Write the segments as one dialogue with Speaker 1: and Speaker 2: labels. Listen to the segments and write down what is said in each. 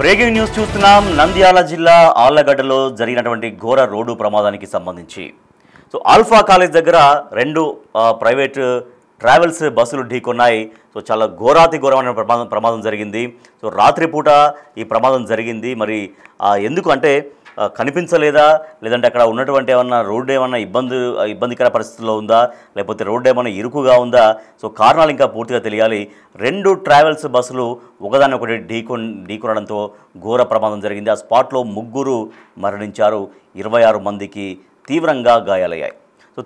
Speaker 1: Breaking news చూస్తున్నాం. నంద్యాల జిల్లా ఆళ్లగడ్డలో జరిగినటువంటి ఘోర రోడ్డు ప్రమాదానికి సంబంధించి ఆల్ఫా కాలేజ్ దగ్గర రెండు ప్రైవేట్ ట్రావెల్స్ బస్సులు ఢీకొన్నాయి. చాలా ఘోరాతి ఘోరమైన ప్రమాదం జరిగింది. రాత్రిపూట ఈ ప్రమాదం జరిగింది. మరి ఎందుకు అంటే కనిపించలేదా, లేదంటే అక్కడ ఉన్నటువంటి ఏమన్నా రోడ్డు ఏమన్నా ఇబ్బందికర పరిస్థితుల్లో ఉందా, లేకపోతే రోడ్డు ఏమన్నా ఇరుకుగా ఉందా? కారణాలు ఇంకా పూర్తిగా తెలియాలి. రెండు ట్రావెల్స్ బస్సులు ఒకదాన్ని ఒకటి ఢీకొనడంతో ఘోర ప్రమాదం జరిగింది. ఆ స్పాట్లో 3 మరణించారు, 26 మందికి తీవ్రంగా గాయాలయ్యాయి.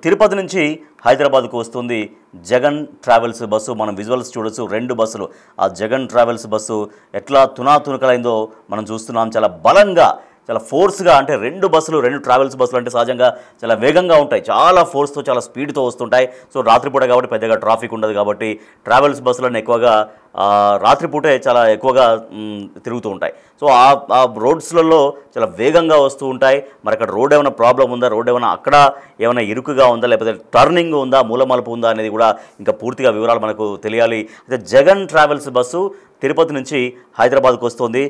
Speaker 1: తిరుపతి నుంచి హైదరాబాద్కు వస్తుంది జగన్ ట్రావెల్స్ బస్సు. మనం విజువల్స్ చూడొచ్చు. 2 బస్సులు. ఆ జగన్ ట్రావెల్స్ బస్సు ఎట్లా తునాతునకలైందో మనం చూస్తున్నాం. చాలా బలంగా, చాలా ఫోర్స్గా, అంటే 2 బస్సులు, 2 ట్రావెల్స్ బస్సులు అంటే సహజంగా చాలా వేగంగా ఉంటాయి, చాలా ఫోర్స్తో, చాలా స్పీడ్తో వస్తుంటాయి. రాత్రిపూట కాబట్టి పెద్దగా ట్రాఫిక్ ఉండదు కాబట్టి ట్రావెల్స్ బస్సులను ఎక్కువగా రాత్రిపూటే చాలా ఎక్కువగా తిరుగుతూ ఉంటాయి. ఆ రోడ్స్లలో చాలా వేగంగా వస్తూ ఉంటాయి. మరి అక్కడ రోడ్ ఏమైనా ప్రాబ్లం ఉందా, రోడ్ ఏమైనా అక్కడ ఏమైనా ఇరుకుగా ఉందా, లేకపోతే టర్నింగ్ ఉందా, మూలమలుపు ఉందా అనేది కూడా ఇంకా పూర్తిగా వివరాలు మనకు తెలియాలి. అయితే జగన్ ట్రావెల్స్ బస్సు తిరుపతి నుంచి హైదరాబాద్కు వస్తుంది.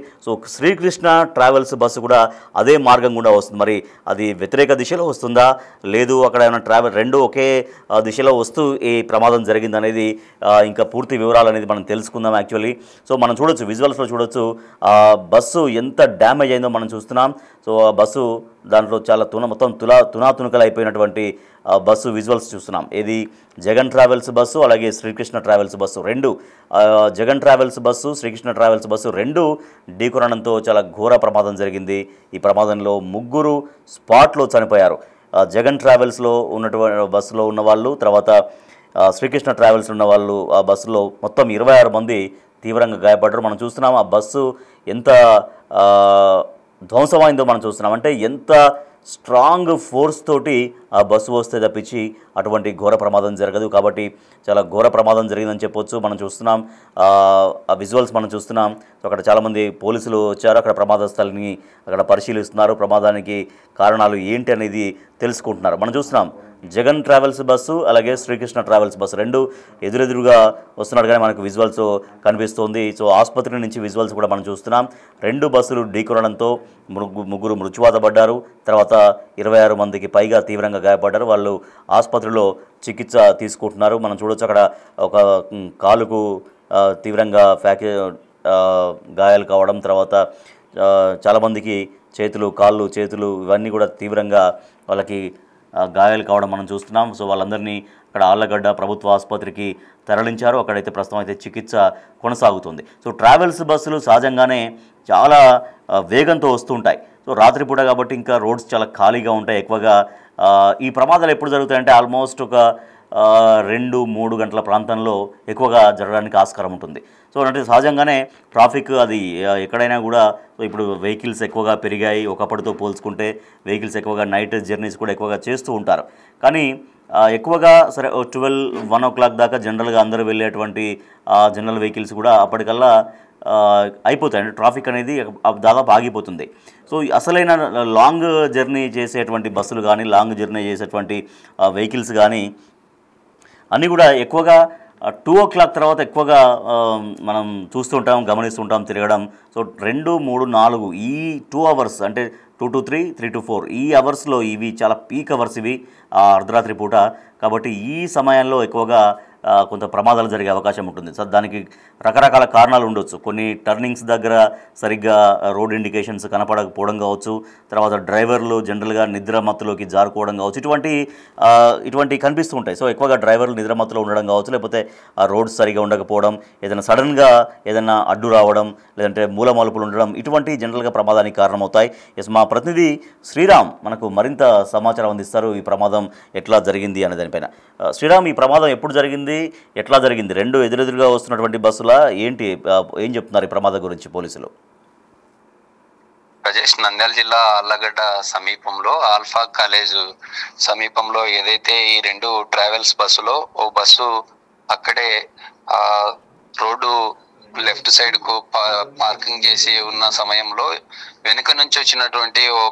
Speaker 1: శ్రీకృష్ణ ట్రావెల్స్ బస్సు కూడా అదే మార్గం గుండా వస్తుంది. మరి అది వ్యతిరేక దిశలో వస్తుందా, లేదు అక్కడ ఏమైనా రెండు ఒకే దిశలో వస్తూ ఈ ప్రమాదం జరిగిందనేది ఇంకా పూర్తి వివరాలు అనేది మనం తెలుసుకుందాం యాక్చువల్లీ. మనం చూడొచ్చు, విజువల్స్లో చూడొచ్చు బస్సు ఎంత డ్యామేజ్ అయిందో మనం చూస్తున్నాం. ఆ బస్సు దాంట్లో చాలా మొత్తం తునాతునకలు అయిపోయినటువంటి బస్సు విజువల్స్ చూస్తున్నాం. ఇది జగన్ ట్రావెల్స్ బస్సు, అలాగే Srikrishna travels bus. 2 Jagan travels bus, Srikrishna travels bus 2 ఢీకొనడంతో చాలా ఘోర ప్రమాదం జరిగింది. ఈ ప్రమాదంలో 3 స్పాట్లో చనిపోయారు. జగన్ ట్రావెల్స్లో ఉన్నటువంటి బస్సులో ఉన్నవాళ్ళు, తర్వాత శ్రీకృష్ణ ట్రావెల్స్ ఉన్న వాళ్ళు, ఆ బస్సులో మొత్తం 26 మంది తీవ్రంగా గాయపడ్డారు. మనం చూస్తున్నాం ఆ బస్సు ఎంత ధ్వంసమైందో మనం చూస్తున్నాం. అంటే ఎంత స్ట్రాంగ్ ఫోర్స్ తోటి ఆ బస్సు వస్తే తప్పించి అటువంటి ఘోర ప్రమాదం జరగదు. కాబట్టి చాలా ఘోర ప్రమాదం జరిగిందని చెప్పొచ్చు. మనం చూస్తున్నాం ఆ విజువల్స్ మనం చూస్తున్నాం. అక్కడ చాలామంది పోలీసులు వచ్చారు, అక్కడ ప్రమాద స్థలిని అక్కడ పరిశీలిస్తున్నారు. ప్రమాదానికి కారణాలు ఏంటి అనేది తెలుసుకుంటున్నారు. మనం చూస్తున్నాం జగన్ ట్రావెల్స్ బస్సు, అలాగే శ్రీకృష్ణ ట్రావెల్స్ బస్సు 2 ఎదురెదురుగా వస్తున్నట్టుగానే మనకు విజువల్స్ కనిపిస్తుంది. ఆసుపత్రి నుంచి విజువల్స్ కూడా మనం చూస్తున్నాం. 2 బస్సులు ఢీకొనడంతో 3 మృత్యువాత పడ్డారు. తర్వాత 26 మందికి పైగా తీవ్రంగా గాయపడ్డారు. వాళ్ళు ఆసుపత్రిలో చికిత్స తీసుకుంటున్నారు. మనం చూడొచ్చు అక్కడ ఒక కాలుకు తీవ్రంగా గాయాలు కావడం, తర్వాత చాలామందికి కాళ్ళు చేతులు ఇవన్నీ కూడా తీవ్రంగా వాళ్ళకి గాయాలు కావడం మనం చూస్తున్నాం. వాళ్ళందరినీ అక్కడ ఆళ్లగడ్డ ప్రభుత్వ ఆసుపత్రికి తరలించారు. అక్కడైతే ప్రస్తుతం అయితే చికిత్స కొనసాగుతుంది. ట్రావెల్స్ బస్సులు సహజంగానే చాలా వేగంతో వస్తుంటాయి. రాత్రిపూట కాబట్టి ఇంకా రోడ్స్ చాలా ఖాళీగా ఉంటాయి. ఎక్కువగా ఈ ప్రమాదాలు ఎప్పుడు జరుగుతాయంటే ఆల్మోస్ట్ ఒక 2-3 గంటల ప్రాంతంలో ఎక్కువగా జరగడానికి ఆస్కారం ఉంటుంది. అంటే సహజంగానే ట్రాఫిక్ అది ఎక్కడైనా కూడా ఇప్పుడు వెహికల్స్ ఎక్కువగా పెరిగాయి. ఒకప్పటితో పోల్చుకుంటే వెహికల్స్ ఎక్కువగా నైట్ జర్నీస్ కూడా ఎక్కువగా చేస్తూ ఉంటారు. కానీ ఎక్కువగా సరే 12-1 o'clock దాకా జనరల్గా అందరూ వెళ్ళేటువంటి జనరల్ వెహికల్స్ కూడా అప్పటికల్లా అయిపోతాయి. అంటే ట్రాఫిక్ అనేది దాదాపు ఆగిపోతుంది. అసలైన లాంగ్ జర్నీ చేసేటువంటి బస్సులు కానీ, లాంగ్ జర్నీ చేసేటువంటి వెహికల్స్ కానీ అన్నీ కూడా ఎక్కువగా 2 o'clock తర్వాత ఎక్కువగా మనం చూస్తుంటాం, గమనిస్తుంటాం తిరగడం. 2, 3, 4 ఈ 2 hours అంటే 2 to 3, 3 to 4 ఈ అవర్స్లో ఇవి చాలా పీక్ అవర్స్ ఇవి అర్ధరాత్రి పూట. కాబట్టి ఈ సమయంలో ఎక్కువగా కొంత ప్రమాదాలు జరిగే అవకాశం ఉంటుంది. దానికి రకరకాల కారణాలు ఉండొచ్చు. కొన్ని టర్నింగ్స్ దగ్గర సరిగ్గా రోడ్ ఇండికేషన్స్ కనపడకపోవడం కావచ్చు, తర్వాత డ్రైవర్లు జనరల్గా నిద్రమత్తులోకి జారుకోవడం కావచ్చు, ఇటువంటి కనిపిస్తూ ఉంటాయి. ఎక్కువగా డ్రైవర్లు నిద్రమత్తులో ఉండడం కావచ్చు, లేకపోతే ఆ రోడ్స్ సరిగ్గా ఉండకపోవడం, ఏదైనా సడన్గా ఏదైనా అడ్డు రావడం, లేదంటే మూలమలుపులు ఉండడం, ఇటువంటి జనరల్గా ప్రమాదానికి కారణమవుతాయి. మా ప్రతినిధి శ్రీరామ్ మనకు మరింత సమాచారం అందిస్తారు ఈ ప్రమాదం ఎట్లా జరిగింది అనే దానిపైన. శ్రీరామ్, ఈ ప్రమాదం ఎప్పుడు జరిగింది, ఎట్లా జరిగింది? 2 ఎదురెదురుగా వస్తున్నటువంటి బస్సుల ఏం చెప్తున్నారు ఈ ప్రమాదం గురించి పోలీసులు?
Speaker 2: రాజేష్, నంద్యాల జిల్లా ఆళ్లగడ్డ సమీపంలో ఆల్ఫా కాలేజ్ సమీపంలో ఏదైతే ఈ 2 ట్రావెల్స్ బస్సులో ఓ బస్సు అక్కడే రోడ్డు లెఫ్ట్ సైడ్ కు పార్కింగ్ చేసి ఉన్న సమయంలో వెనుక నుంచి వచ్చినటువంటి ఓ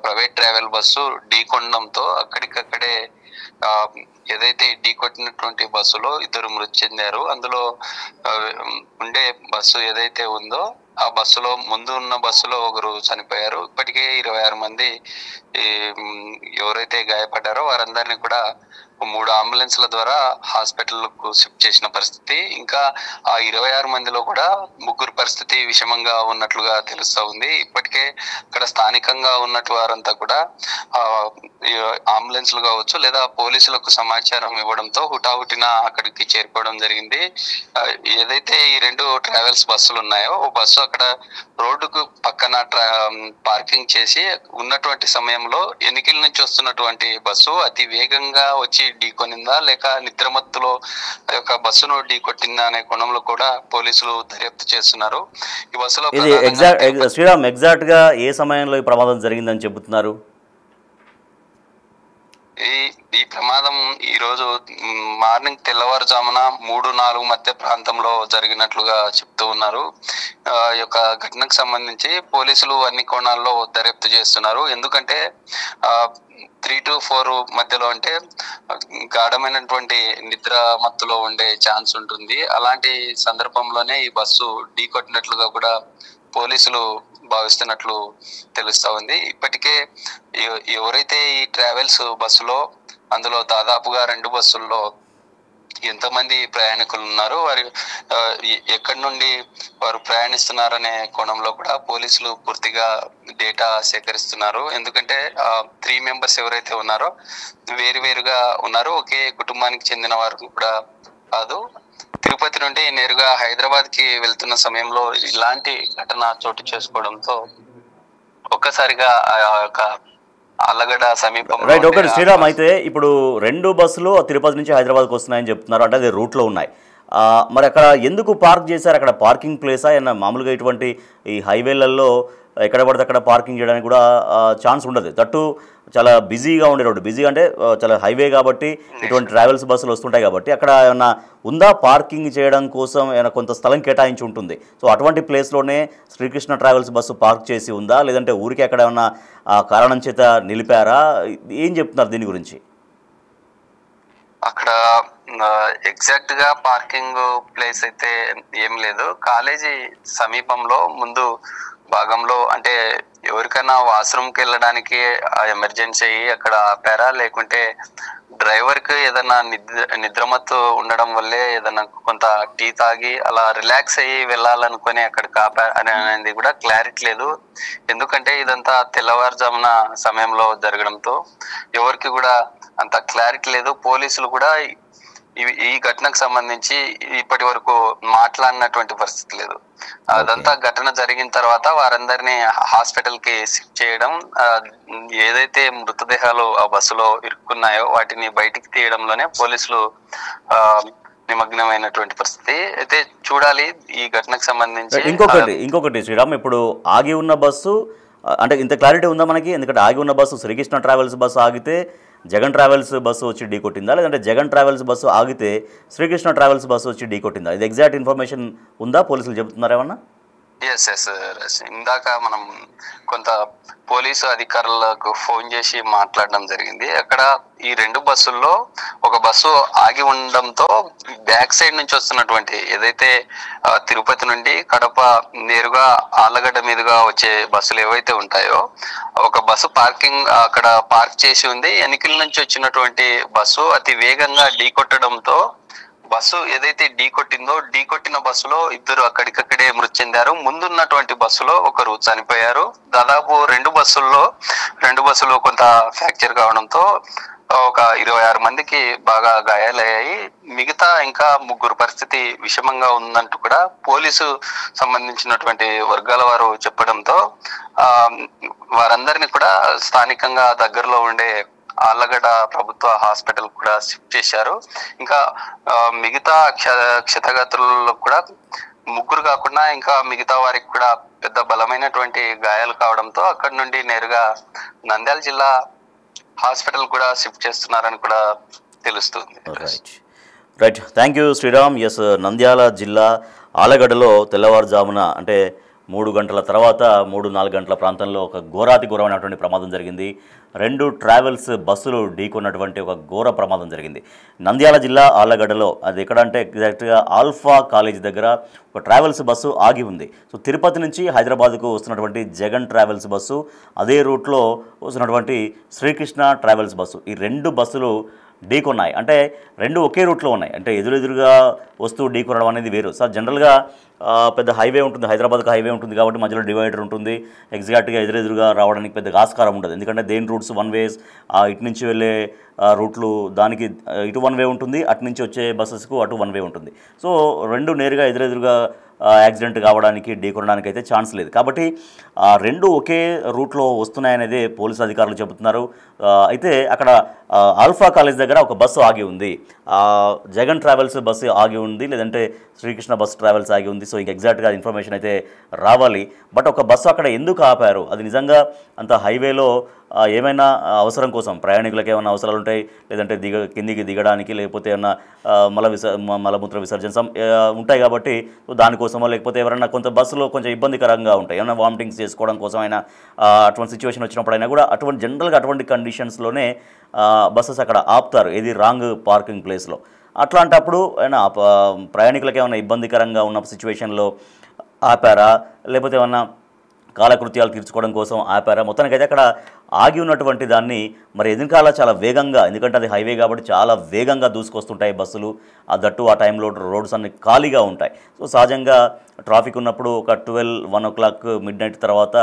Speaker 2: ప్రైవేట్ ట్రావెల్ బస్సు ఢీకొనడంతో అక్కడికక్కడే ఏదైతే ఢీకొట్టినటువంటి బస్సులో 2 మృతి చెందారు. అందులో ఉండే బస్సు ఏదైతే ఉందో ఆ బస్సులో ముందు ఉన్న బస్సులో ఒకరు చనిపోయారు. ఇప్పటికే 26 మంది ఎవరైతే గాయపడ్డారో వారందరినీ కూడా 3 అంబులెన్స్ల ద్వారా హాస్పిటల్కు షిఫ్ట్ చేసిన పరిస్థితి. ఇంకా ఆ 26 మందిలో కూడా 3 పరిస్థితి విషమంగా ఉన్నట్లుగా తెలుస్తా ఉంది. ఇప్పటికే అక్కడ స్థానికంగా ఉన్నట్టు వారంతా కూడా అంబులెన్స్లు కావచ్చు లేదా పోలీసులకు సమాచారం ఇవ్వడంతో హుటాహుటిన అక్కడికి చేరుకోవడం జరిగింది. ఏదైతే ఈ 2 ట్రావెల్స్ బస్సులు ఉన్నాయో ఓ బస్సు అక్కడ రోడ్డుకు పక్కన పార్కింగ్ చేసి ఉన్నటువంటి సమయంలో ఎన్నికల నుంచి వస్తున్నటువంటి బస్సు అతి వేగంగా వచ్చి ఢీకొనిందా లేక నిద్రమత్తులో యొక్క బస్సును ఢీకొట్టిందా అనే కోణంలో కూడా పోలీసులు దర్యాప్తు చేస్తున్నారు. ఈ బస్సులో
Speaker 1: శ్రీరామ్ ఎగ్జాక్ట్ గా ఏ సమయంలో ఈ ప్రమాదం జరిగిందని చెబుతున్నారు?
Speaker 2: ఈ ప్రమాదం ఈ రోజు మార్నింగ్ తెల్లవారుజామున 3-4 మధ్య ప్రాంతంలో జరిగినట్లుగా చెప్తూ ఉన్నారు. ఈ యొక్క ఘటనకు సంబంధించి పోలీసులు అన్ని కోణాల్లో దర్యాప్తు చేస్తున్నారు. ఎందుకంటే 3 to 4 మధ్యలో అంటే గాఢమైనటువంటి నిద్ర మత్తులో ఉండే ఛాన్స్ ఉంటుంది. అలాంటి సందర్భంలోనే ఈ బస్సు ఢీకొట్టినట్లుగా కూడా పోలీసులు భావిస్తున్నట్లు తెలుస్తా ఉంది. ఇప్పటికే ఎవరైతే ఈ ట్రావెల్స్ బస్సులో అందులో దాదాపుగా 2 బస్సుల్లో ఎంతమంది ప్రయాణికులు ఉన్నారు, వారు ఎక్కడి నుండి వారు ప్రయాణిస్తున్నారనే కోణంలో కూడా పోలీసులు పూర్తిగా డేటా సేకరిస్తున్నారు. ఎందుకంటే 3 మెంబర్స్ ఎవరైతే ఉన్నారో వేరువేరుగా ఉన్నారు, ఒకే కుటుంబానికి చెందిన వారు కూడా కాదు. తిరుపతి నుండి నేరుగా హైదరాబాద్ కి వెళ్తున్న సమయంలో ఇలాంటి ఘటన చోటు చేసుకోవడంతో ఒక్కసారిగా ఆ యొక్క ఆలగడ్డ సమీపంలో
Speaker 1: రైట్. ఒకటి శ్రీరామ్, అయితే ఇప్పుడు 2 బస్సులు తిరుపతి నుంచి హైదరాబాద్కి వస్తున్నాయని చెప్తున్నారు, అంటే అది రూట్లో ఉన్నాయి. మరి అక్కడ ఎందుకు పార్క్ చేశారు? అక్కడ పార్కింగ్ ప్లేసా? ఏమన్నా మామూలుగా ఇటువంటి ఈ హైవేలలో ఎక్కడ పడితే అక్కడ పార్కింగ్ చేయడానికి కూడా ఛాన్స్ ఉండదు. తట్టు చాలా బిజీగా ఉండే రోడ్డు, బిజీ అంటే చాలా హైవే కాబట్టి ఇటువంటి ట్రావెల్స్ బస్సులు వస్తుంటాయి కాబట్టి అక్కడ ఏమన్నా ఉందా పార్కింగ్ చేయడం కోసం? ఏమైనా కొంత స్థలం కేటాయించి ఉంటుంది. సో అటువంటి ప్లేస్లోనే శ్రీకృష్ణ ట్రావెల్స్ బస్సు పార్క్ చేసి ఉందా, లేదంటే ఊరికి అక్కడ ఏమన్నా కారణం చేత నిలిపారా? ఏం చెప్తున్నారు దీని గురించి?
Speaker 2: అక్కడ ఎగ్జాక్ట్ గా పార్కింగ్ ప్లేస్ అయితే ఏం లేదు. కాలేజీ సమీపంలో ముందు భాగంలో అంటే ఎవరికైనా వాష్రూమ్కి వెళ్ళడానికి ఎమర్జెన్సీ అయ్యి అక్కడ ఆపారా, లేకుంటే డ్రైవర్ కి ఏదైనా నిద్రమత్తు ఉండడం వల్లే ఏదైనా కొంత టీ తాగి అలా రిలాక్స్ అయ్యి వెళ్ళాలనుకుని అక్కడికి ఆపా అనేది కూడా క్లారిటీ లేదు. ఎందుకంటే ఇదంతా తెల్లవారుజామున సమయంలో జరగడంతో ఎవరికి కూడా అంత క్లారిటీ లేదు. పోలీసులు కూడా ఈ ఘటనకు సంబంధించి ఇప్పటి వరకు మాట్లాడినటువంటి పరిస్థితి లేదు. అదంతా ఘటన జరిగిన తర్వాత వారందరినీ హాస్పిటల్ కి షిఫ్ట్ చేయడం, ఏదైతే మృతదేహాలు ఆ బస్సులో ఇరుక్కున్నాయో వాటిని బయటికి తీయడంలోనే పోలీసులు నిమగ్నమైనటువంటి పరిస్థితి. అయితే చూడాలి ఈ ఘటనకు సంబంధించి.
Speaker 1: ఇంకొకటి శ్రీరామ్, ఇప్పుడు ఆగి ఉన్న బస్సు అంటే ఇంత క్లారిటీ ఉందా మనకి? ఎందుకంటే ఆగి ఉన్న బస్సు శ్రీకృష్ణ ట్రావెల్స్ బస్సు ఆగితే జగన్ ట్రావెల్స్ బస్సు వచ్చి ఢీ కొట్టిందా, లేదంటే జగన్ ట్రావెల్స్ బస్సు ఆగితే శ్రీకృష్ణ ట్రావెల్స్ బస్సు వచ్చి ఢీ కొట్టిందా? ఇది ఎగ్జాక్ట్ ఇన్ఫర్మేషన్ ఉందా? పోలీసులు చెబుతున్నారు ఏమన్నా?
Speaker 2: ఎస్ ఇందాక మనం కొంత పోలీసు అధికారులకు ఫోన్ చేసి మాట్లాడడం జరిగింది. అక్కడ ఈ 2 బస్సుల్లో ఒక బస్సు ఆగి ఉండడంతో బ్యాక్ సైడ్ నుంచి వస్తున్నటువంటి ఏదైతే తిరుపతి నుండి కడప నేరుగా ఆళ్ళగడ్డ మీదుగా వచ్చే బస్సులు ఏవైతే ఉంటాయో ఒక బస్సు అక్కడ పార్క్ చేసి ఉంది. ఎన్నికల నుంచి వచ్చినటువంటి బస్సు అతి వేగంగా ఢీకొట్టడంతో బస్సు ఏదైతే ఢీకొట్టిన బస్సులో 2 అక్కడికక్కడే మృతి చెందారు. ముందున్నటువంటి బస్సులో ఒకరు చనిపోయారు. దాదాపు 2 బస్సులు కొంత ఫ్రాక్చర్ కావడంతో ఒక 26 మందికి బాగా గాయాలయ్యాయి. మిగతా ఇంకా 3 పరిస్థితి విషమంగా ఉందంటూ కూడా పోలీసు సంబంధించినటువంటి వర్గాల వారు చెప్పడంతో వారందరినీ కూడా స్థానికంగా దగ్గరలో ఉండే ఆళ్ళగడ్డ ప్రభుత్వ హాస్పిటల్ కూడా షిఫ్ట్ చేశారు. ఇంకా మిగతా క్షతగాత్రులకు కూడా 3 కాకుండా ఇంకా మిగతా వారికి కూడా పెద్ద బలమైనటువంటి గాయాలు కావడంతో అక్కడి నుండి నేరుగా నంద్యాల జిల్లా హాస్పిటల్ కూడా షిఫ్ట్ చేస్తున్నారని కూడా తెలుస్తుంది.
Speaker 1: Right, thank you Sriram. Yes, Nandyal జిల్లా ఆలగడ్డలో తెల్లవారుజామున అంటే 3 గంటల తర్వాత 3-4 గంటల ప్రాంతంలో ఒక ఘోరాతి ఘోరమైనటువంటి ప్రమాదం జరిగింది. 2 ట్రావెల్స్ బస్సులు ఢీకొన్నటువంటి ఒక ఘోర ప్రమాదం జరిగింది. నంద్యాల జిల్లా ఆళ్లగడ్డలో, అది ఎక్కడంటే ఎగ్జాక్ట్గా ఆల్ఫా కాలేజ్ దగ్గర ఒక ట్రావెల్స్ బస్సు ఆగి ఉంది. సో తిరుపతి నుంచి హైదరాబాద్కు వస్తున్నటువంటి జగన్ ట్రావెల్స్ బస్సు, అదే రూట్లో వస్తున్నటువంటి శ్రీకృష్ణ ట్రావెల్స్ బస్సు, ఈ 2 బస్సులు ఢీకొన్నాయి. అంటే 2 ఒకే రూట్లో ఉన్నాయి. అంటే ఎదురెదురుగా వస్తూ ఢీకొనడం అనేది వేరు. సార్ జనరల్గా పెద్ద హైవే ఉంటుంది, హైదరాబాద్కి హైవే ఉంటుంది కాబట్టి మధ్యలో డివైడర్ ఉంటుంది. ఎగ్జాక్ట్గా ఎదురెదురుగా రావడానికి పెద్దగా ఆస్కారం ఉండదు. ఎందుకంటే దేని రూట్స్ వన్ వేస్, ఇటు నుంచి వెళ్ళే రూట్లు దానికి ఇటు వన్ వే ఉంటుంది, అటు నుంచి వచ్చే బస్సెస్కు అటు వన్ వే ఉంటుంది. సో 2 నేరుగా ఎదురెదురుగా యాక్సిడెంట్ కావడానికి ఢీకొనడానికి అయితే ఛాన్స్ లేదు. కాబట్టి 2 ఒకే రూట్లో వస్తున్నాయనేది పోలీసు అధికారులు చెబుతున్నారు. అయితే అక్కడ ఆల్ఫా కాలేజ్ దగ్గర ఒక బస్సు ఆగి ఉంది, జగన్ ట్రావెల్స్ బస్సు ఆగి ఉంది, లేదంటే శ్రీకృష్ణ బస్ ట్రావెల్స్ ఆగి ఉంది. సో ఎగ్జాక్ట్గా ఇన్ఫర్మేషన్ అయితే రావాలి. బట్ ఒక బస్సు అక్కడ ఎందుకు ఆపారు, అది నిజంగా అంత హైవేలో ఏమైనా అవసరం కోసం, ప్రయాణికులకు ఏమైనా అవసరాలు ఉంటాయి, లేదంటే కిందికి దిగడానికి, లేకపోతే ఏమన్నా మలమూత్ర విసర్జన ఉంటాయి కాబట్టి దానికోసమో, లేకపోతే ఎవరైనా కొంత బస్సులో కొంచెం ఇబ్బందికరంగా ఉంటాయి, ఏమైనా వామిటింగ్స్ చేసుకోవడం కోసం అయినా, అటువంటి సిచ్యువేషన్ వచ్చినప్పుడైనా కూడా జనరల్గా అటువంటి కండిషన్స్లోనే బస్సెస్ అక్కడ ఆపుతారు, ఏది రాంగ్ పార్కింగ్ ప్లేస్లో. అట్లాంటప్పుడు అయినా ప్రయాణికులకు ఏమైనా ఇబ్బందికరంగా ఉన్న సిచ్యువేషన్లో ఆపారా, లేకపోతే ఏమన్నా కాలకృత్యాలు తీర్చుకోవడం కోసం ఆపారా, మొత్తానికైతే అక్కడ ఆగి ఉన్నటువంటి దాన్ని మరి ఎదురుకాల చాలా వేగంగా, ఎందుకంటే అది హైవే కాబట్టి చాలా వేగంగా దూసుకొస్తుంటాయి బస్సులు, దట్టు ఆ టైంలో రోడ్స్ అన్ని ఖాళీగా ఉంటాయి. సో సహజంగా ట్రాఫిక్ ఉన్నప్పుడు ఒక 12-1 o'clock మిడ్ నైట్ తర్వాత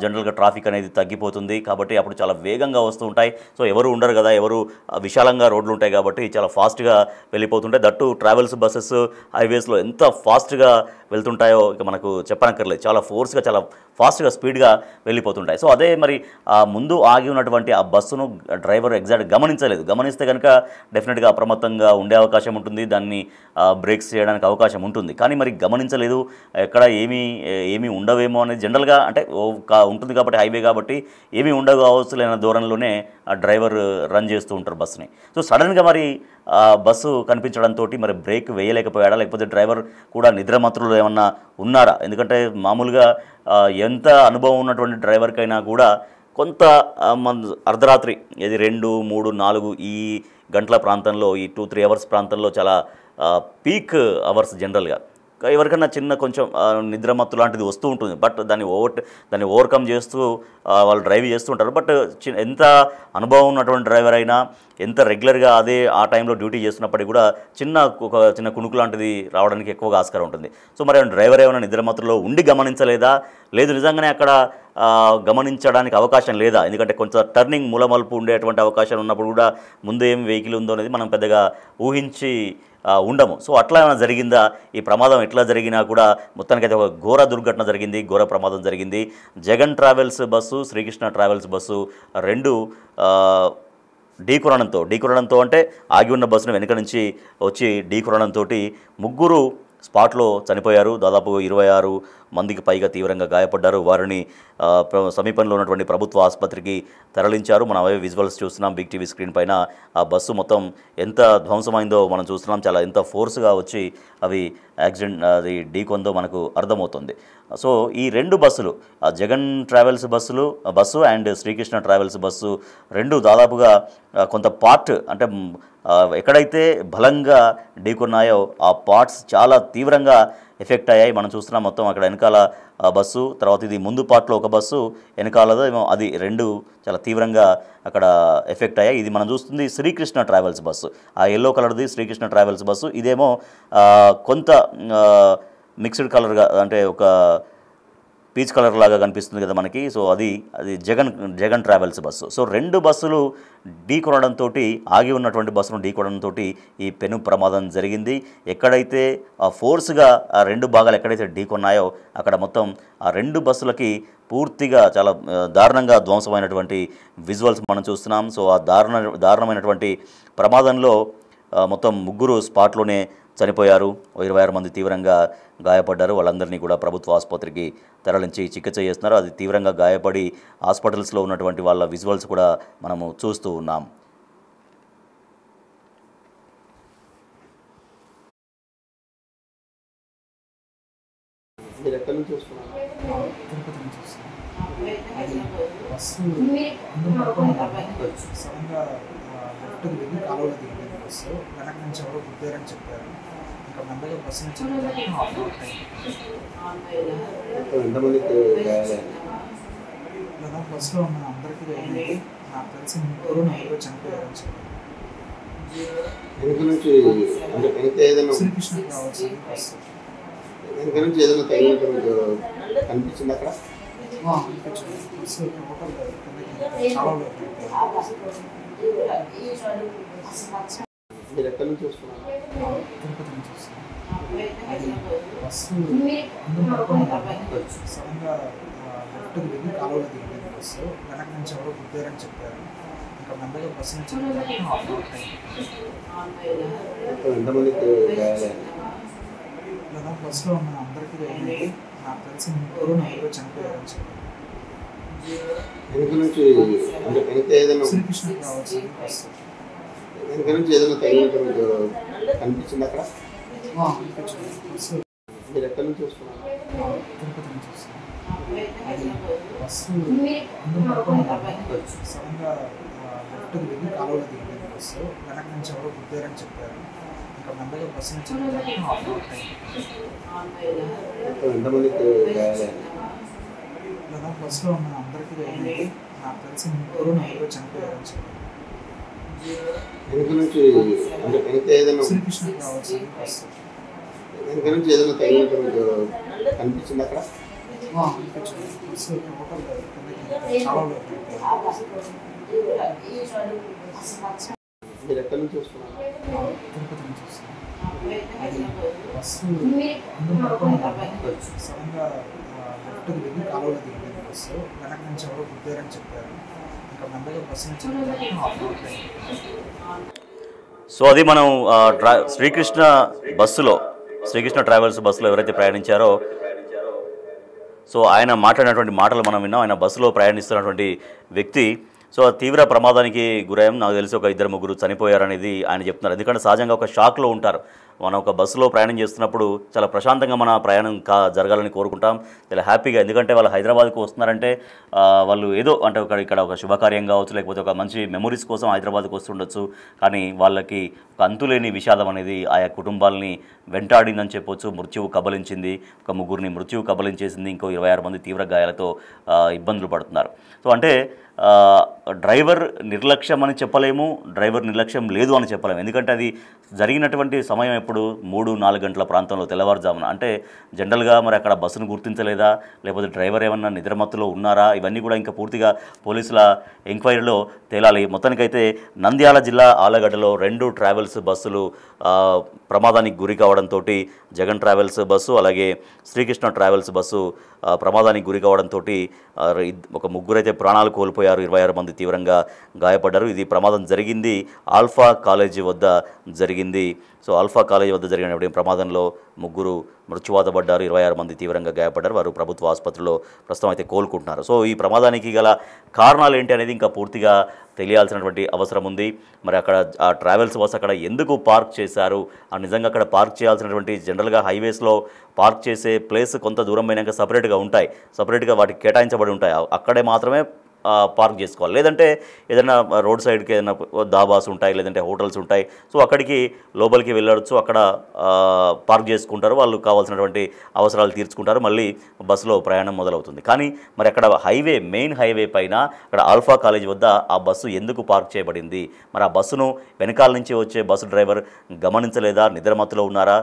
Speaker 1: జనరల్గా ట్రాఫిక్ అనేది తగ్గిపోతుంది కాబట్టి అప్పుడు చాలా వేగంగా వస్తూ ఉంటాయి. సో ఎవరు ఉండరు కదా, ఎవరు విశాలంగా రోడ్లు ఉంటాయి కాబట్టి చాలా ఫాస్ట్గా వెళ్ళిపోతుంటాయి. దట్టు ట్రావెల్స్ బస్సెస్ హైవేస్లో ఎంత ఫాస్ట్గా వెళ్తుంటాయో ఇక మనకు చెప్పనక్కర్లేదు, చాలా ఫోర్స్గా చాలా ఫాస్ట్గా స్పీడ్గా వెళ్ళిపోతుంటాయి. సో అదే మరి ముందు ఆగి ఉన్నటువంటి ఆ బస్సును డ్రైవర్ ఎగ్జాక్ట్ గమనించలేదు. గమనిస్తే కనుక డెఫినెట్గా అప్రమత్తంగా ఉండే అవకాశం ఉంటుంది, దాన్ని బ్రేక్స్ చేయడానికి అవకాశం ఉంటుంది. కానీ మరి గమనించలేదు, ఎక్కడ ఏమీ ఉండవేమో అనేది జనరల్గా, అంటే ఉంటుంది కాబట్టి హైవే కాబట్టి ఏమీ ఉండవు కావచ్చు లేని ధోరణిలోనే ఆ డ్రైవర్ రన్ చేస్తూ ఉంటారు బస్సుని. సో సడన్గా మరి బస్సు కనిపించడంతో మరి బ్రేక్ వేయలేకపోయాడా, లేకపోతే డ్రైవర్ కూడా నిద్రమత్తులు ఏమన్నా ఉన్నారా? ఎందుకంటే మామూలుగా ఎంత అనుభవం ఉన్నటువంటి డ్రైవర్కైనా కూడా కొంత అర్ధరాత్రి, ఇది 2, 3, 4 ఈ గంటల ప్రాంతంలో, ఈ 2-3 అవర్స్ ప్రాంతంలో చాలా పీక్ అవర్స్ జనరల్గా. ఎవరికైనా చిన్న కొంచెం నిద్రమత్తు లాంటిది వస్తూ ఉంటుంది, బట్ దాన్ని ఓవర్కమ్ చేస్తూ వాళ్ళు డ్రైవ్ చేస్తూ ఉంటారు. బట్ ఎంత అనుభవం ఉన్నటువంటి డ్రైవర్ అయినా, ఎంత రెగ్యులర్గా ఆ టైంలో డ్యూటీ చేస్తున్నప్పటికీ కూడా ఒక చిన్న కుణుకు లాంటిది రావడానికి ఎక్కువగా ఆస్కారం ఉంటుంది. సో మరి డ్రైవర్ ఏమైనా నిద్రమత్తులో ఉండి గమనించలేదా, లేదు నిజంగానే అక్కడ గమనించడానికి అవకాశం లేదా? ఎందుకంటే కొంచెం టర్నింగ్ మూలమలుపు ఉండేటువంటి అవకాశం ఉన్నప్పుడు కూడా ముందు ఏం వెహికల్ ఉందో అనేది మనం పెద్దగా ఊహించి ఉండము. సో అట్లా ఏమైనా జరిగిందా? ఈ ప్రమాదం ఎట్లా జరిగినా కూడా మొత్తానికైతే ఒక ఘోర దుర్ఘటన జరిగింది, ఘోర ప్రమాదం జరిగింది. Jagan travels bus, Srikrishna travels bus 2 ఢీకొనడంతో అంటే ఆగి ఉన్న బస్సును వెనుక నుంచి వచ్చి ఢీకొనడంతో 3 స్పాట్లో చనిపోయారు. దాదాపు 26 మందికి పైగా తీవ్రంగా గాయపడ్డారు. వారిని సమీపంలో ఉన్నటువంటి ప్రభుత్వ ఆసుపత్రికి తరలించారు. మనం అవే విజువల్స్ చూస్తున్నాం బిగ్ టీవీ స్క్రీన్ పైన. ఆ బస్సు మొత్తం ఎంత ధ్వంసమైందో మనం చూస్తున్నాం. చాలా ఎంత ఫోర్స్గా వచ్చి అవి అది ఢీకొందో మనకు అర్థమవుతుంది. సో ఈ 2 బస్సులు, Jagan travels bus and Srikrishna travels bus 2 దాదాపుగా కొంత పార్ట్, అంటే ఎక్కడైతే బలంగా ఢీకొన్నాయో ఆ పార్ట్స్ చాలా తీవ్రంగా ఎఫెక్ట్ అయ్యాయి. మనం చూస్తున్నాం మొత్తం అక్కడ వెనకాల బస్సు, తర్వాత ఇది ముందు పార్ట్లో ఒక బస్సు, వెనకాలదో ఏమో అది 2 చాలా తీవ్రంగా అక్కడ ఎఫెక్ట్ అయ్యాయి. ఇది మనం చూస్తుంది శ్రీకృష్ణ ట్రావెల్స్ బస్సు, ఆ ఎల్లో కలర్ది శ్రీకృష్ణ ట్రావెల్స్ బస్సు. ఇదేమో కొంత మిక్స్డ్ కలర్గా, అంటే ఒక పీచ్ కలర్ లాగా కనిపిస్తుంది కదా మనకి. సో అది జగన్ ట్రావెల్స్ బస్సు. సో 2 బస్సులు ఢీకొనడంతో, ఆగి ఉన్నటువంటి బస్సును ఢీకొనడంతో ఈ పెను ప్రమాదం జరిగింది. ఎక్కడైతే ఫోర్స్గా ఆ 2 భాగాలు ఎక్కడైతే ఢీకొన్నాయో అక్కడ మొత్తం ఆ 2 బస్సులకి పూర్తిగా చాలా దారుణంగా ధ్వంసమైనటువంటి విజువల్స్ మనం చూస్తున్నాం. సో ఆ దారుణమైనటువంటి ప్రమాదంలో మొత్తం 3 స్పాట్లోనే చనిపోయారు. 26 మంది తీవ్రంగా గాయపడ్డారు. వాళ్ళందరినీ కూడా ప్రభుత్వ ఆసుపత్రికి తరలించి చికిత్స చేస్తున్నారు. అది తీవ్రంగా గాయపడి హాస్పిటల్స్లో ఉన్నటువంటి వాళ్ళ విజువల్స్ కూడా మనము చూస్తూ ఉన్నాం.
Speaker 3: మీరు ఎక్కడి నుంచి వస్తున్నారు? బస్సు అందరూ పడుకొని సడన్గా లెఫ్ట్కి వెళ్ళి కాలువలో దిగింది బస్సు. వెనక నుంచి ఎవరో గుద్దారని చెప్పారు. ఇంకా మెల్లగా బస్సు నుంచి లేదా బస్సులో ఉన్న అందరికీ అయింది. నాకు తెలిసి 3 చనిపోయారని చెప్పారు. శ్రీకృష్ణ కావచ్చు బస్సు
Speaker 4: కనిపించింది అక్కడ.
Speaker 3: బస్సు టోటల్ కాలువలో
Speaker 4: మీరు ఎక్కడి నుంచి వస్తున్నారు?
Speaker 3: తిరుపతి నుంచి వస్తున్నాం. బస్సు అందరూ పడుకొని సడన్గా లెఫ్ట్కి వెళ్ళి కాలువలో దిగింది బస్సు. వెనక నుంచి ఎవరో గుద్దారని చెప్పారు. ఇంకా మెల్లగా బస్సు నుంచి
Speaker 4: ఎంతమందికి గాయాలయ్యాయి?
Speaker 3: లేదా బస్సులో ఉన్న అందరికీ అయింది. నాకు తెలిసి 3 చనిపోయారని చెప్పారు.
Speaker 4: వెనుక నుంచి ఏదైనా
Speaker 3: శ్రీకృష్ణ కావచ్చు బస్సు
Speaker 4: వెనుక నుంచి ఏదైనా తగిలినట్టు మీకు కనిపించింది అక్కడ.
Speaker 3: బస్సు
Speaker 4: మీరు ఎక్కడి నుంచి వస్తున్నారు?
Speaker 3: తిరుపతి నుంచి వస్తున్నాం. బస్సు అందరూ పడుకొని సడన్గా లెఫ్ట్కి వెళ్ళి కాలువలో దిగింది బస్సు. వెనక నుంచి ఎవరో గుద్దారని చెప్పారు. ఇంకా మెల్లగా బస్సు నుంచి
Speaker 4: ఎంతమందికి గాయాలయ్యాయి?
Speaker 3: లేదా బస్సులో ఉన్న అందరికీ అయింది. నాకు తెలిసి 3 చనిపోయారని చెప్పారు.
Speaker 4: వెనుక నుంచి ఏదైనా
Speaker 3: శ్రీకృష్ణ కావచ్చు బస్సు
Speaker 4: వెనుక నుంచి ఏదైనా తగిలినట్టు మీకు కనిపించింది అక్కడ.
Speaker 3: బస్సు టోటల్ కాలువలో
Speaker 4: మీరు ఎక్కడి నుంచి వస్తున్నారు?
Speaker 3: తిరుపతి నుంచి వస్తున్నాం. బస్సు అందరూ పడుకొని సడన్గా లెఫ్ట్కి వెళ్ళి కాలువలో దిగింది బస్సు. వెనక నుంచి ఎవరో గుద్దారని చెప్పారు. ఇంకా మెల్లగా బస్సు నుంచి
Speaker 1: సో అది మనం శ్రీకృష్ణ బస్సులో శ్రీకృష్ణ ట్రావెల్స్ బస్సులో ఎవరైతే ప్రయాణించారో సో ఆయన మాట్లాడినటువంటి మాటలు మనం విన్నాం. ఆయన బస్సులో ప్రయాణిస్తున్నటువంటి వ్యక్తి సో తీవ్ర ప్రమాదానికి గురయ్యాం. నాకు తెలిసి ఒక 2-3 చనిపోయారనేది ఆయన చెప్తున్నారు. ఎందుకంటే సహజంగా ఒక షాక్లో ఉంటారు. మనం ఒక బస్సులో ప్రయాణం చేస్తున్నప్పుడు చాలా ప్రశాంతంగా మన ప్రయాణం జరగాలని కోరుకుంటాం, చాలా హ్యాపీగా. ఎందుకంటే వాళ్ళు హైదరాబాద్కు వస్తున్నారంటే వాళ్ళు ఏదో అంటే ఇక్కడ ఒక శుభకార్యం కావచ్చు, లేకపోతే ఒక మంచి మెమొరీస్ కోసం హైదరాబాద్కు వస్తుండొచ్చు. కానీ వాళ్ళకి ఒక అంతులేని విషాదం అనేది ఆయా కుటుంబాలని వెంటాడిందని చెప్పొచ్చు. మృత్యువు కబలించింది, ఒక 3 మృత్యువు కబలించేసింది, ఇంకో 26 మంది తీవ్ర గాయాలతో ఇబ్బందులు పడుతున్నారు. సో అంటే డ్రైవర్ నిర్లక్ష్యం అని చెప్పలేము, డ్రైవర్ నిర్లక్ష్యం లేదు అని చెప్పలేము. ఎందుకంటే అది జరిగినటువంటి సమయం ఎప్పుడు 3-4 గంటల ప్రాంతంలో తెల్లవారుజామున. అంటే జనరల్గా మరి అక్కడ బస్సును గుర్తించలేదా, లేకపోతే డ్రైవర్ ఏమన్నా నిద్రమత్తులో ఉన్నారా, ఇవన్నీ కూడా ఇంకా పూర్తిగా పోలీసుల ఎంక్వైరీలో తేలాలి. మొత్తానికైతే నంద్యాల జిల్లా ఆలగడ్డలో 2 ట్రావెల్స్ బస్సులు ప్రమాదానికి గురి కావడంతో జగన్ ట్రావెల్స్ బస్సు అలాగే శ్రీకృష్ణ ట్రావెల్స్ బస్సు ప్రమాదానికి గురి కావడంతో ఒక 3 అయితే ప్రాణాలు కోల్పోయారు, 26 మంది తీవ్రంగా గాయపడ్డారు. ఇది ప్రమాదం జరిగింది ఆల్ఫా కాలేజీ వద్ద జరిగింది. సో ఆల్ఫా కాలేజీ వద్ద జరిగిన ప్రమాదంలో 3 మృత్యువాత పడ్డారు, 26 మంది తీవ్రంగా గాయపడ్డారు. వారు ప్రభుత్వ ఆసుపత్రిలో ప్రస్తుతం అయితే కోలుకుంటున్నారు. సో ఈ ప్రమాదానికి గల కారణాలు ఏంటి అనేది ఇంకా పూర్తిగా తెలియాల్సినటువంటి అవసరం ఉంది. మరి అక్కడ ఆ ట్రావెల్స్ బస్ అక్కడ ఎందుకు పార్క్ చేశారు, నిజంగా అక్కడ పార్క్ చేయాల్సినటువంటి జనరల్గా హైవేస్లో పార్క్ చేసే ప్లేస్ కొంత దూరం పోయినాక సపరేట్గా ఉంటాయి, సపరేట్గా వాటికి కేటాయించబడి ఉంటాయి, అక్కడే మాత్రమే పార్క్ చేసుకోవాలి. లేదంటే ఏదైనా రోడ్ సైడ్కి ఏదైనా దాబాస్ ఉంటాయి, లేదంటే హోటల్స్ ఉంటాయి. సో అక్కడికి లోపలికి వెళ్ళవచ్చు, అక్కడ పార్క్ చేసుకుంటారు, వాళ్ళు కావాల్సినటువంటి అవసరాలు తీర్చుకుంటారు, మళ్ళీ బస్సులో ప్రయాణం మొదలవుతుంది. కానీ మరి అక్కడ మెయిన్ హైవే పైన అక్కడ ఆల్ఫా కాలేజ్ వద్ద ఆ బస్సు ఎందుకు పార్క్ చేయబడింది? మరి ఆ బస్సును వెనకాల నుంచి వచ్చే బస్సు డ్రైవర్ గమనించలేదా, నిద్రమత్తులో ఉన్నారా?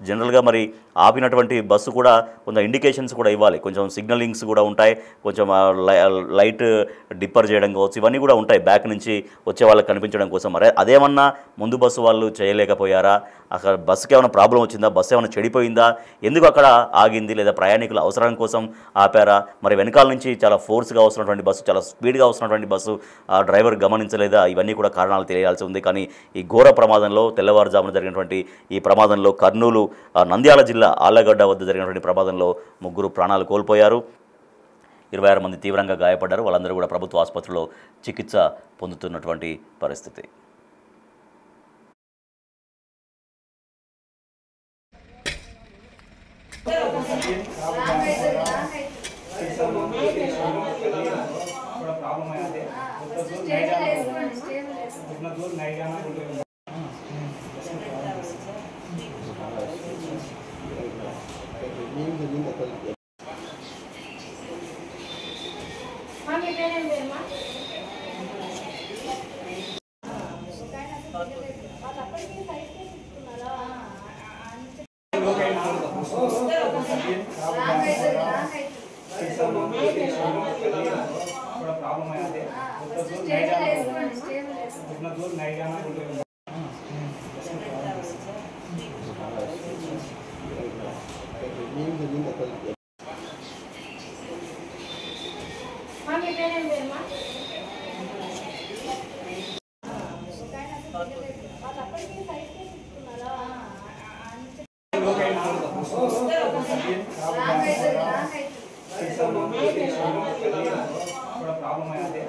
Speaker 1: జనరల్గా మరి ఆపినటువంటి బస్సు కూడా కొంత ఇండికేషన్స్ కూడా ఇవ్వాలి, కొంచెం సిగ్నలింగ్స్ కూడా ఉంటాయి, కొంచెం లైట్ డిప్పర్ చేయడం కావచ్చు, ఇవన్నీ కూడా ఉంటాయి బ్యాక్ నుంచి వచ్చే వాళ్ళకి కనిపించడం కోసం. మరి అదేమన్నా ముందు బస్సు వాళ్ళు చేయలేకపోయారా? అక్కడ బస్సుకి ఏమైనా ప్రాబ్లం వచ్చిందా, బస్సు ఏమైనా చెడిపోయిందా, ఎందుకు అక్కడ ఆగింది, లేదా ప్రయాణికుల అవసరం కోసం ఆపారా? మరి వెనకాల నుంచి చాలా ఫోర్స్గా వస్తున్నటువంటి బస్సు, చాలా స్పీడ్గా వస్తున్నటువంటి బస్సు డ్రైవర్ గమనించలేదా? ఇవన్నీ కూడా కారణాలు తెలియాల్సి ఉంది. కానీ ఈ ఘోర ప్రమాదంలో తెల్లవారుజామున జరిగినటువంటి ఈ ప్రమాదంలో కర్నూలు నంద్యాల జిల్లా ఆళ్లగడ్డ వద్ద జరిగినటువంటి ప్రమాదంలో 3 ప్రాణాలు కోల్పోయారు, 26 మంది తీవ్రంగా గాయపడ్డారు. వాళ్ళందరూ కూడా ప్రభుత్వ ఆసుపత్రిలో చికిత్స పొందుతున్నటువంటి పరిస్థితి.
Speaker 4: ఏం జరిగింది అసలు? ఏం జరిగింది అసలు?
Speaker 5: ప్రాబ్లం అయితే